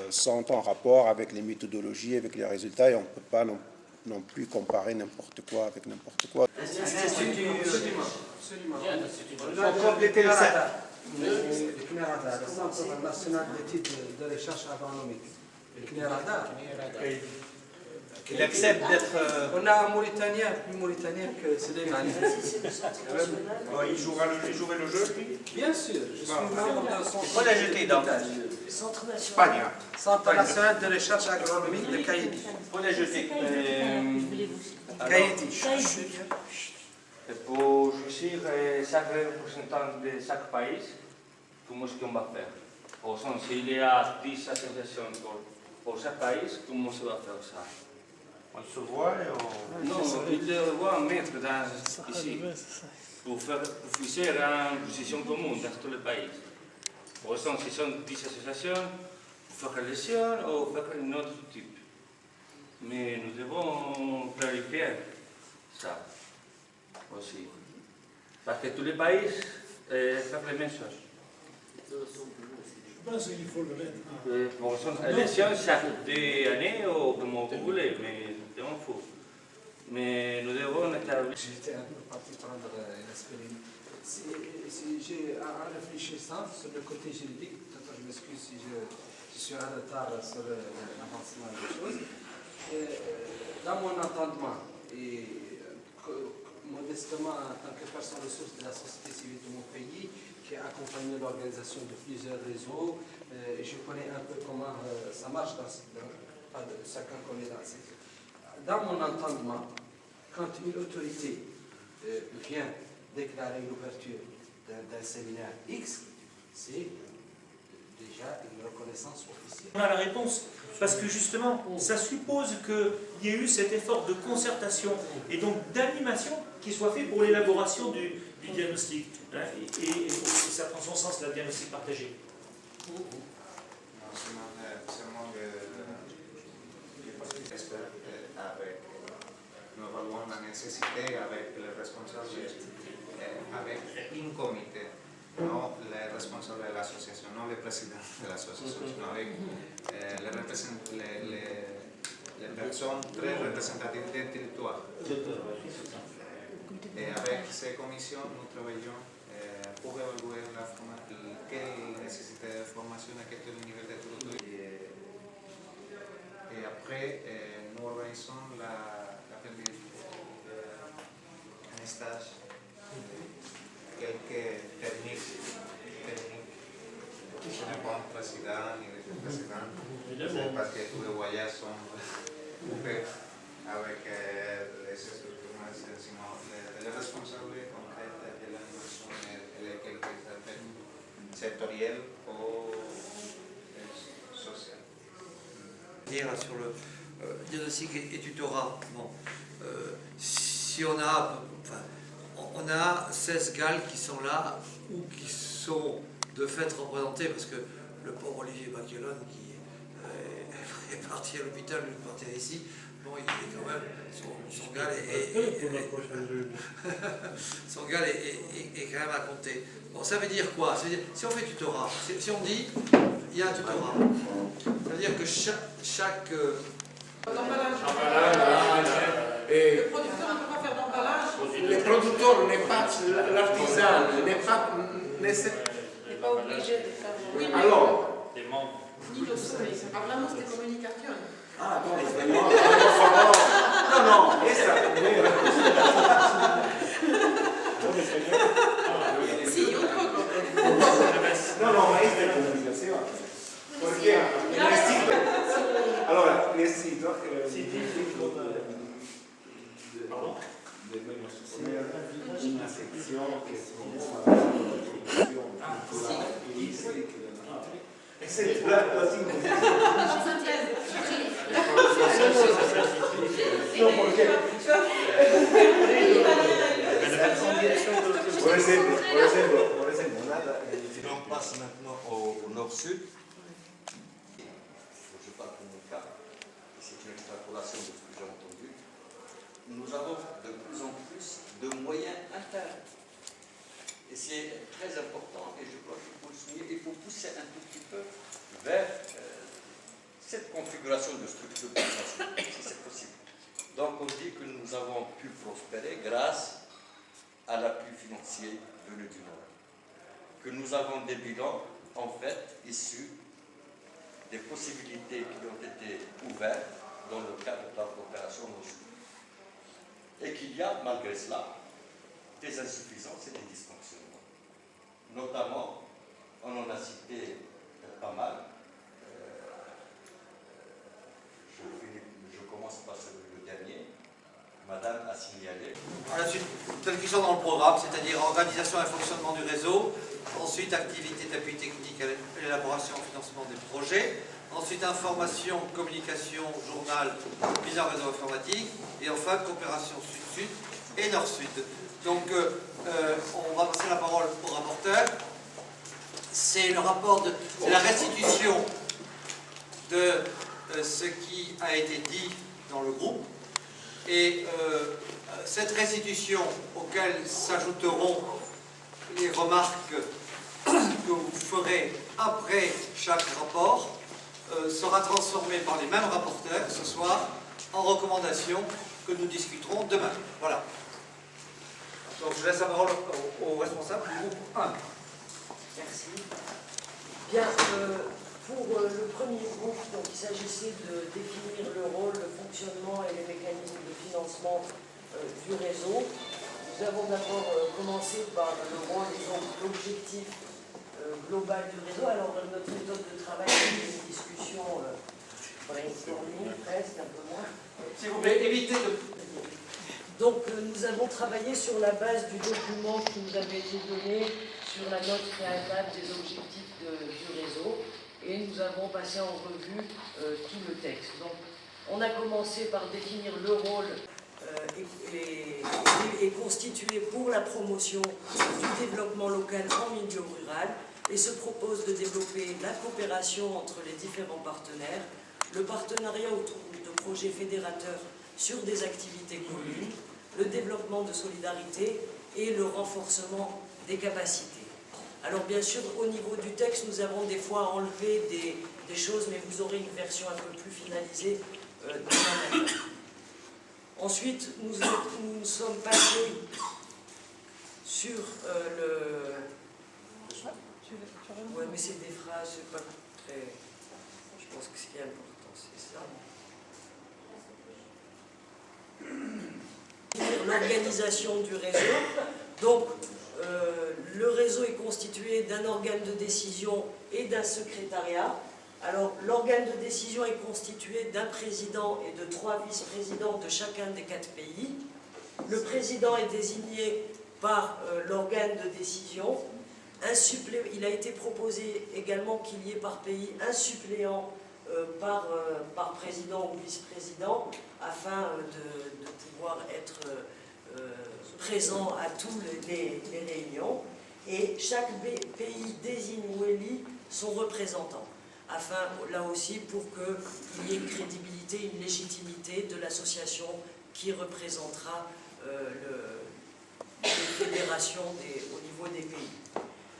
sont en rapport avec les méthodologies, avec les résultats, et on ne peut pas non plus comparer n'importe quoi avec n'importe quoi. Absolument. Il faut compléter ça. Le CNERADA, le Centre national d'études de recherche agronomique. Le CNERADA, il accepte d'être... On a un Mauritanien, plus Mauritanien que Suleiman. Il jouerait le jeu? Bien sûr, je suis membre de son... Il faut l'ajouter dans Espagne. Centre national de recherche agronomique de Caïdi. Il faut l'ajouter. Caïdi. Pour choisir chaque représentant de chaque pays, comment est-ce qu'on va faire? Par exemple, s'il y a 10 associations pour chaque pays, comment on va faire ça? On se voit et on... Non, il doit mettre ici, pour faire une position commune dans tous les pays. Par exemple, si ce sont 10 associations, pour faire l'élection ou faire un autre type. Mais nous devons clarifier ça aussi. Parce que tous les pays font les mêmes choses. Je pense qu'il faut le mettre. Par exemple, l'élection chaque 2 années ou comme vous voulez, mais c'est un fou. Mais nous devons établir. J'étais un peu parti prendre l'aspirine. En réfléchissant sur le côté juridique, je m'excuse si je suis en retard sur l'avancement des choses. Dans mon entendement, et modestement en tant que personne ressource de la société civile de mon pays, qui a accompagné l'organisation de plusieurs réseaux, je connais un peu comment ça marche chacun connaît dans ces... Dans mon entendement, quand une autorité vient déclarer l'ouverture d'un séminaire X, c'est déjà une reconnaissance officielle. On a la réponse, parce que justement, ça suppose qu'il y ait eu cet effort de concertation et donc d'animation qui soit fait pour l'élaboration du diagnostic. Et ça prend son sens, le diagnostic partagé. Nous évaluons la nécessité avec les responsables, avec un comité, non les responsables de l'association, non les présidents de l'association, mais avec les personnes très représentatives des territoires. Et avec ces commissions, nous travaillons pour évaluer quelle nécessité de formation et quel est le niveau de territoire. Et après, nous organisons un stage, quelques techniques, je ne pas un président ni vice-président, parce que tous les voyages sont coupés avec les structures, les responsables concrets de l'animation et lesquels sont sectoriels ou sociaux. Dire sur le diagnostic et tutorat. Bon, si on a, on a 16 GAL qui sont là ou qui sont de fait représentés, parce que le pauvre Olivier Bacchellone qui est parti à l'hôpital, il est parti ici, bon, il est quand même, son GAL son GAL est quand même à compter. Bon, ça veut dire quoi? Ça veut dire, si on fait tutorat, si on dit, il y a un tutorat, ça veut dire que chaque le producteur ne peut pas faire d'emballage. Le producteur n'est pas l'artisan, n'est pas obligé de faire. Oui, mais alors, ni lo sono, hablamos de comunicación. Ah, no, por favor. No, esa. Sí, un poco. No, ma esta è comunicazione. Perché necesito. Allora, necesito una sezione che si la sintesi. No, porque por ejemplo, nada. Si on passe maintenant au nord-sud, je parle pour mon cas, et c'est une extrapolation de ce que j'ai entendu, nous avons de plus en plus de moyens internes. Et c'est très important, et je crois qu'il faut le souligner, il faut pousser un tout petit peu vers grâce à l'appui financier venu du Nord. Que nous avons des bilans, en fait, issus des possibilités qui ont été ouvertes dans le cadre de la coopération Nord-Sud. Et qu'il y a, malgré cela, des insuffisances et des dysfonctionnements. Notamment, on en a cité pas mal. Je commence par le dernier. Madame a signalé. Ensuite, telles qui sont dans le programme, c'est-à-dire organisation et fonctionnement du réseau. Ensuite, activité d'appui technique à l'élaboration et au financement des projets. Ensuite, information, communication, journal, mise en réseau informatique. Et enfin, coopération Sud-Sud et Nord-Sud. Donc, on va passer la parole au rapporteur. C'est le rapport de... C'est la restitution de ce qui a été dit dans le groupe. Et cette restitution, auquel s'ajouteront les remarques que vous ferez après chaque rapport, sera transformée par les mêmes rapporteurs ce soir en recommandations que nous discuterons demain. Voilà. Donc je laisse la parole au responsable du groupe 1. Merci. Bien, pour le premier groupe, donc, il s'agissait de définir le rôle, le fonctionnement et les mécanismes de financement du réseau. Nous avons d'abord commencé par le rôle et donc l'objectif global du réseau. Alors notre méthode de travail, c'est une discussion brainstorming, presque, un peu moins. S'il vous plaît, évitez de... Donc nous avons travaillé sur la base du document qui nous avait été donné sur la note préalable des objectifs du réseau et nous avons passé en revue tout le texte. Donc on a commencé par définir le rôle et constitué pour la promotion du développement local en milieu rural et se propose de développer la coopération entre les différents partenaires, le partenariat autour de projets fédérateurs sur des activités communes, le développement de solidarité et le renforcement des capacités. Alors bien sûr, au niveau du texte, nous avons des fois enlevé des choses, mais vous aurez une version un peu plus finalisée demain matin. Ensuite, nous sommes passés sur le... Ouais, mais c'est des phrases, c'est pas très... Je pense que ce qui est important, c'est ça. L'organisation du réseau. Donc, le réseau est constitué d'un organe de décision et d'un secrétariat. Alors, l'organe de décision est constitué d'un président et de 3 vice-présidents de chacun des 4 pays. Le président est désigné par l'organe de décision. Il a été proposé également qu'il y ait par pays un suppléant par président ou vice-président afin de pouvoir être présent à toutes les réunions. Et chaque pays désigne ou élit son représentant, afin, là aussi, pour qu'il y ait une crédibilité, une légitimité de l'association qui représentera les fédérations au niveau des pays.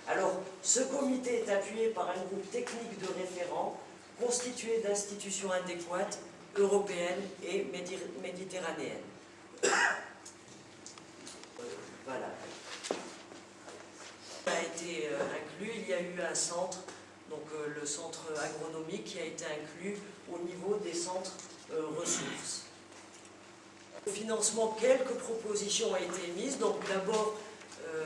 Alors, ce comité est appuyé par un groupe technique de référents constitué d'institutions adéquates, européennes et méditerranéennes. Voilà. A été inclus, il y a eu un centre, donc le centre agronomique qui a été inclus au niveau des centres ressources. Au financement, quelques propositions ont été émises. Donc d'abord,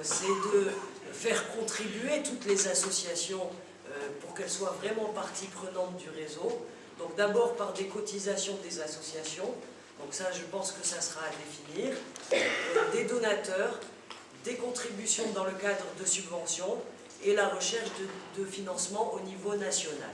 c'est de faire contribuer toutes les associations pour qu'elles soient vraiment partie prenante du réseau. Donc d'abord par des cotisations des associations, donc ça je pense que ça sera à définir, des donateurs, des contributions dans le cadre de subventions et la recherche de financement au niveau national.